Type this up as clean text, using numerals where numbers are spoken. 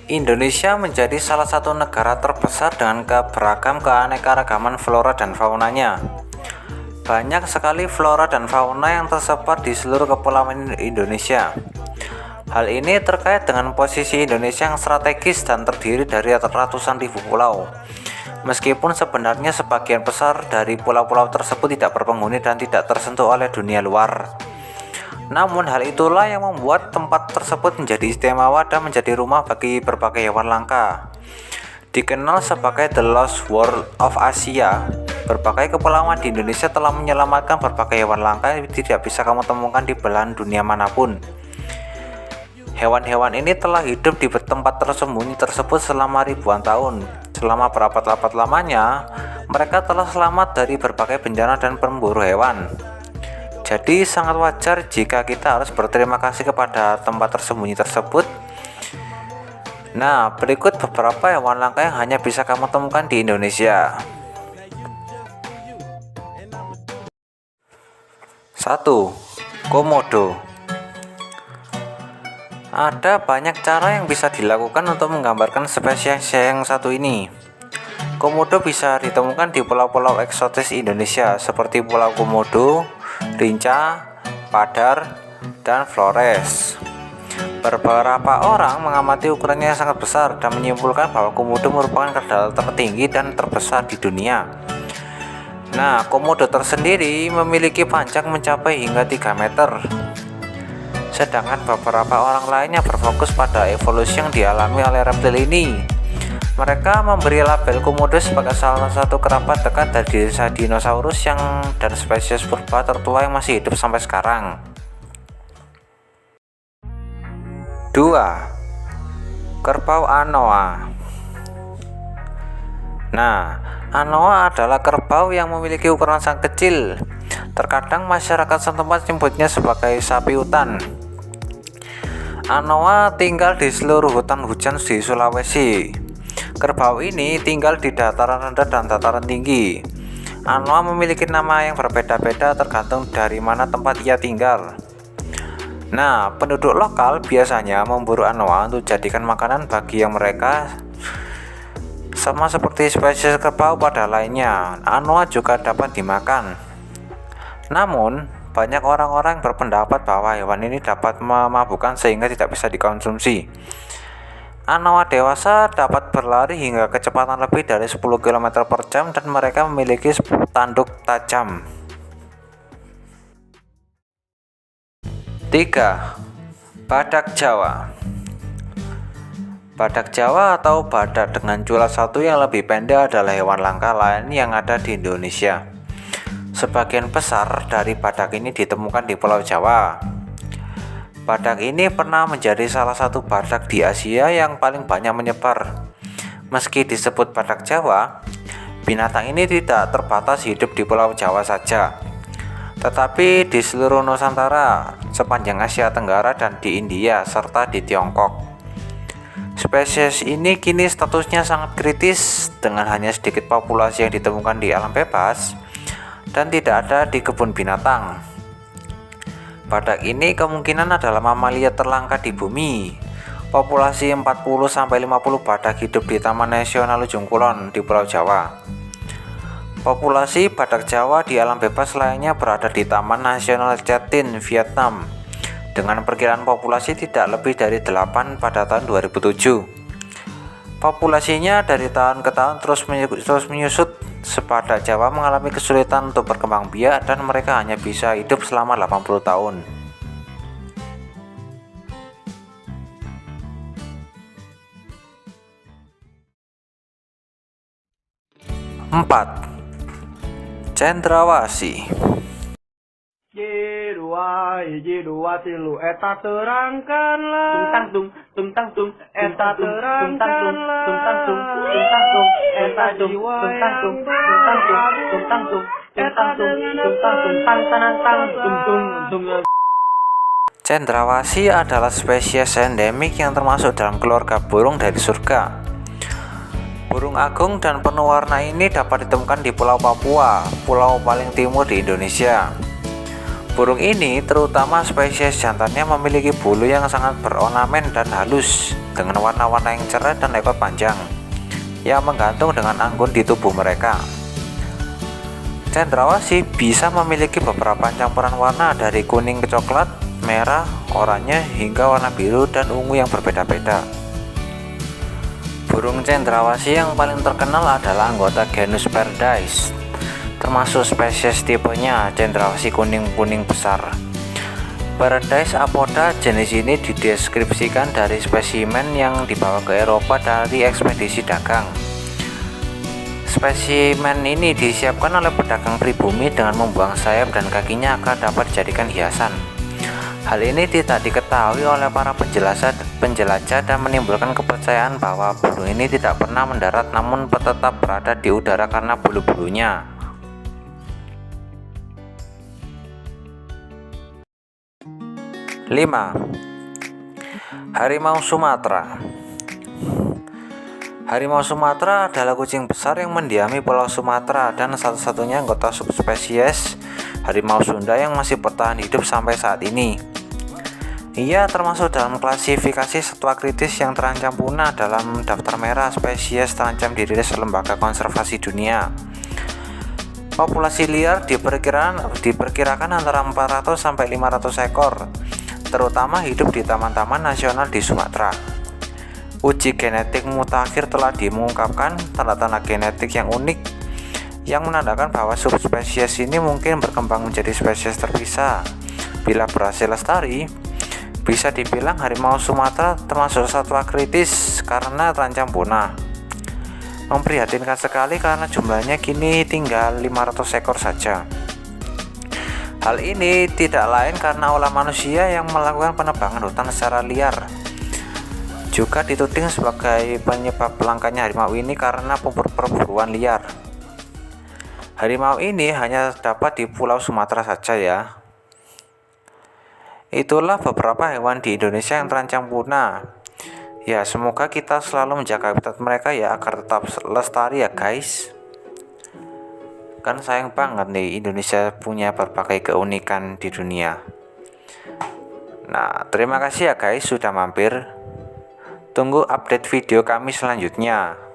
Indonesia menjadi salah satu negara terbesar dengan keanekaragaman flora dan faunanya. Banyak sekali flora dan fauna yang tersebar di seluruh kepulauan Indonesia. Hal ini terkait dengan posisi Indonesia yang strategis dan terdiri dari ratusan ribu pulau. Meskipun sebenarnya sebagian besar dari pulau-pulau tersebut tidak berpenghuni dan tidak tersentuh oleh dunia luar. Namun hal itulah yang membuat tempat tersebut menjadi istimewa dan menjadi rumah bagi berbagai hewan langka. Dikenal sebagai The Lost World of Asia, berbagai kepulauan di Indonesia telah menyelamatkan berbagai hewan langka yang tidak bisa kamu temukan di belahan dunia manapun. Hewan-hewan ini telah hidup di tempat tersembunyi tersebut selama ribuan tahun. Selama berabad-abad lamanya, mereka telah selamat dari berbagai bencana dan pemburu hewan. Jadi sangat wajar jika kita harus berterima kasih kepada tempat tersembunyi tersebut. Nah, berikut beberapa hewan langka yang hanya bisa kamu temukan di Indonesia. 1. Komodo. Ada banyak cara yang bisa dilakukan untuk menggambarkan spesies yang satu ini. Komodo bisa ditemukan di pulau-pulau eksotis Indonesia seperti Pulau Komodo, Rinca, Padar, dan Flores. Beberapa orang mengamati ukurannya yang sangat besar dan menyimpulkan bahwa komodo merupakan keldai tertinggi dan terbesar di dunia. Nah, komodo tersendiri memiliki panjang mencapai hingga 3 meter. Sedangkan beberapa orang lainnya berfokus pada evolusi yang dialami oleh reptil ini. Mereka memberi label komodo sebagai salah satu kerabat dekat dari dinosaurus dan spesies purba tertua yang masih hidup sampai sekarang. 2. Kerbau anoa. Nah, anoa adalah kerbau yang memiliki ukuran sangat kecil. Terkadang masyarakat setempat menyebutnya sebagai sapi hutan. Anoa tinggal di seluruh hutan hujan di Sulawesi. Kerbau ini tinggal di dataran rendah dan dataran tinggi. Anoa memiliki nama yang berbeda-beda tergantung dari mana tempat ia tinggal. Nah, penduduk lokal biasanya memburu anoa untuk jadikan makanan bagi yang mereka. Sama seperti spesies kerbau pada lainnya, anoa juga dapat dimakan. Namun, banyak orang-orang yang berpendapat bahwa hewan ini dapat memabukkan sehingga tidak bisa dikonsumsi. Anoa dewasa dapat berlari hingga kecepatan lebih dari 10 km per jam dan mereka memiliki tanduk tajam. 3. Badak Jawa. Badak Jawa atau badak dengan jula satu yang lebih pendek adalah hewan langka lain yang ada di Indonesia. Sebagian besar dari badak ini ditemukan di Pulau Jawa. Badak ini pernah menjadi salah satu badak di Asia yang paling banyak menyebar. Meski disebut badak Jawa, binatang ini tidak terbatas hidup di Pulau Jawa saja, tetapi di seluruh Nusantara, sepanjang Asia Tenggara dan di India serta di Tiongkok. Spesies ini kini statusnya sangat kritis dengan hanya sedikit populasi yang ditemukan di alam bebas dan tidak ada di kebun binatang. Badak ini kemungkinan adalah mamalia terlangka di bumi. Populasi 40-50 badak hidup di Taman Nasional Ujung Kulon di Pulau Jawa. Populasi badak Jawa di alam bebas lainnya berada di Taman Nasional Jatin, Vietnam, dengan perkiraan populasi tidak lebih dari 8 pada tahun 2007. Populasinya dari tahun ke tahun terus menyusut. Badak Jawa mengalami kesulitan untuk berkembang biak dan mereka hanya bisa hidup selama 80 tahun. 4. Cendrawasih. Jirua tilu eta terangkanlah tungtang tung eta terangkanlah tungtang eta jiwa Cendrawasih adalah spesies endemik yang termasuk dalam keluarga burung dari surga. Burung agung dan penuh warna ini dapat ditemukan di Pulau Papua, pulau paling timur di Indonesia. Burung ini, terutama spesies jantannya, memiliki bulu yang sangat berornamen dan halus dengan warna-warna yang cerah dan ekor panjang yang menggantung dengan anggun di tubuh mereka. Cendrawasih bisa memiliki beberapa campuran warna dari kuning ke coklat, merah, oranye, hingga warna biru dan ungu yang berbeda-beda. Burung cendrawasih yang paling terkenal adalah anggota genus Paradise, termasuk spesies tipenya cendrawasih kuning-kuning besar. Paradise apoda jenis ini dideskripsikan dari spesimen yang dibawa ke Eropa dari ekspedisi dagang. Spesimen ini disiapkan oleh pedagang pribumi dengan membuang sayap dan kakinya agar dapat dijadikan hiasan. Hal ini tidak diketahui oleh para penjelajah dan menimbulkan kepercayaan bahwa burung ini tidak pernah mendarat namun tetap berada di udara karena bulu-bulunya. 5. Harimau Sumatera. Harimau Sumatera adalah kucing besar yang mendiami Pulau Sumatera dan satu-satunya anggota subspesies harimau Sunda yang masih bertahan hidup sampai saat ini. Ia termasuk dalam klasifikasi satwa kritis yang terancam punah dalam daftar merah spesies terancam dirilis Lembaga Konservasi Dunia. Populasi liar diperkirakan antara 400 sampai 500 ekor, terutama hidup di taman-taman nasional di Sumatera. Uji genetik mutakhir telah dimengungkapkan tanda-tanda genetik yang unik yang menandakan bahwa subspesies ini mungkin berkembang menjadi spesies terpisah. Bila berhasil lestari, bisa dibilang harimau Sumatera termasuk satwa kritis karena terancam punah. Memprihatinkan sekali karena jumlahnya kini tinggal 500 ekor saja. Hal ini tidak lain karena ulah manusia yang melakukan penebangan hutan secara liar. Juga dituding sebagai penyebab langkanya harimau ini karena perburuan liar. Harimau ini hanya dapat di Pulau Sumatera saja ya. Itulah beberapa hewan di Indonesia yang terancam punah. Ya, semoga kita selalu menjaga habitat mereka ya agar tetap lestari ya guys. Kan sayang banget nih Indonesia punya berbagai keunikan di dunia. Nah, terima kasih ya guys sudah mampir. Tunggu update video kami selanjutnya.